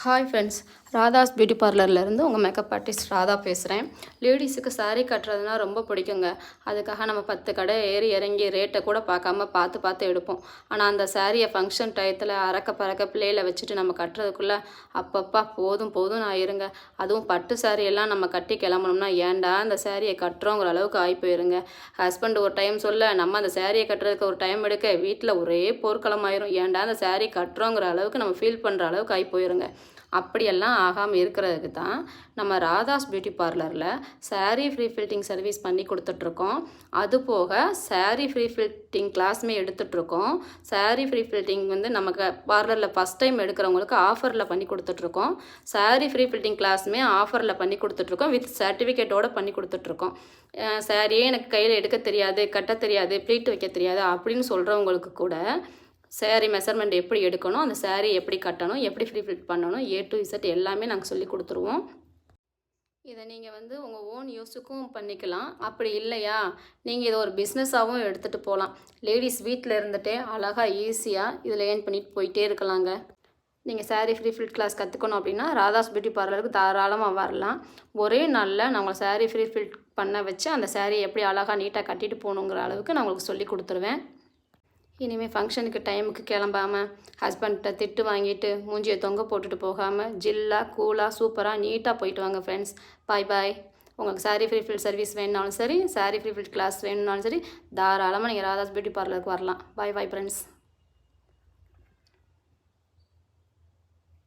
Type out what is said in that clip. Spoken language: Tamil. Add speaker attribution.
Speaker 1: ஹாய் ஃப்ரெண்ட்ஸ், ராதாஸ் பியூட்டி பார்லர்லேருந்து உங்கள் மேக்கப் ஆர்டிஸ்ட் ராதா பேசுகிறேன். லேடிஸுக்கு saree கட்டுறதுனா ரொம்ப பிடிக்குங்க. அதுக்காக நம்ம 10 கடை ஏறி இறங்கி ரேட்டை கூட பார்க்காம பார்த்து எடுப்போம். ஆனால் அந்த சாரியை ஃபங்க்ஷன் டயத்தில் அறக்க பறக்க பிள்ளையில வச்சுட்டு நம்ம கட்டுறதுக்குள்ளே அப்பப்பா போதும் ஆயிருங்க. அதுவும் பட்டு சாரியெல்லாம் நம்ம கட்டி கிளம்பணும்னா ஏன்டா அந்த சாரியை கட்டுறோங்கிற அளவுக்கு ஆகி போயிருங்க. ஹஸ்பண்ட் ஒரு டைம் சொல்ல நம்ம அந்த சாரியை கட்டுறதுக்கு ஒரு டைம் எடுக்க வீட்டில் ஒரே போர்க்களம் ஆயிரும். ஏன்டா அந்த சாரி கட்டுறோங்கிற அளவுக்கு நம்ம ஃபீல் பண்ணுற அளவுக்கு ஆகி போயிருங்க. அப்படியெல்லாம் ஆகாமல் இருக்கிறதுக்கு தான் நம்ம ராதாஸ் பியூட்டி பார்லரில் saree ஃப்ரீ ஃபில்ட்டிங் சர்வீஸ் பண்ணி கொடுத்துட்ருக்கோம். அதுபோக saree ஃப்ரீ ஃபில்ட்டிங் கிளாஸுமே எடுத்துகிட்ருக்கோம். saree ஃப்ரீ ஃபில்ட்டிங் வந்து நமக்கு பார்லரில் ஃபஸ்ட் டைம் எடுக்கிறவங்களுக்கு ஆஃபரில் பண்ணி கொடுத்துட்ருக்கோம். saree ஃப்ரீ ஃபில்ட்டிங் கிளாஸுமே ஆஃபரில் பண்ணி கொடுத்துட்ருக்கோம். வித் சர்டிஃபிகேட்டோடு பண்ணி கொடுத்துட்ருக்கோம். சாரியே எனக்கு கையில் எடுக்க தெரியாது, கட்ட தெரியாது, ப்ளீட் வைக்க தெரியாது அப்படின்னு சொல்கிறவங்களுக்கு கூட சாரீ மெஷர்மெண்ட் எப்படி எடுக்கணும், அந்த சாரீ எப்படி கட்டணும், எப்படி ஃப்ரீ ஃபிட் பண்ணணும், A to Z எல்லாமே நாங்கள் சொல்லி கொடுத்துருவோம். இதை நீங்கள் வந்து உங்கள் ஓன் யூஸுக்கும் பண்ணிக்கலாம். அப்படி இல்லையா நீங்கள் இதை ஒரு பிஸ்னஸாகவும் எடுத்துகிட்டு போகலாம். லேடிஸ் வீட்டில் இருந்துகிட்டே அழகாக ஈஸியாக இதில் ஏர்ன் பண்ணிட்டு போயிட்டே இருக்கலாங்க. நீங்கள் saree ஃப்ரீ ஃபிட் கிளாஸ் கற்றுக்கணும் அப்படின்னா ராதாஸ் பியூட்டி பார்லருக்கு தாராளமாக வரலாம். ஒரே நாளில் நான் உங்களை saree ஃப்ரீ ஃபிட் பண்ண வச்சு அந்த சாரியை எப்படி அழகாக நீட்டாக கட்டிட்டு போகணுங்கிற அளவுக்கு நான் உங்களுக்கு சொல்லி கொடுத்துருவேன். இனிமேல் ஃபங்க்ஷனுக்கு டைமுக்கு கிளம்பாமல் ஹஸ்பண்ட்டை திட்டு வாங்கிட்டு மூஞ்சியை தொங்க போட்டுட்டு போகாமல் ஜில்லாக கூலாக சூப்பராக நீட்டாக போயிட்டு வாங்க ஃப்ரெண்ட்ஸ். பாய். உங்களுக்கு saree ஃப்ரீ ஃபில் சர்வீஸ் வேணுனாலும் சரி, saree ஃப்ரீ ஃபில் கிளாஸ் வேணுனாலும் சரி, தாராளமாக நீங்கள் ராதாஸ் பியூட்டி பார்லருக்கு வரலாம். Bye friends.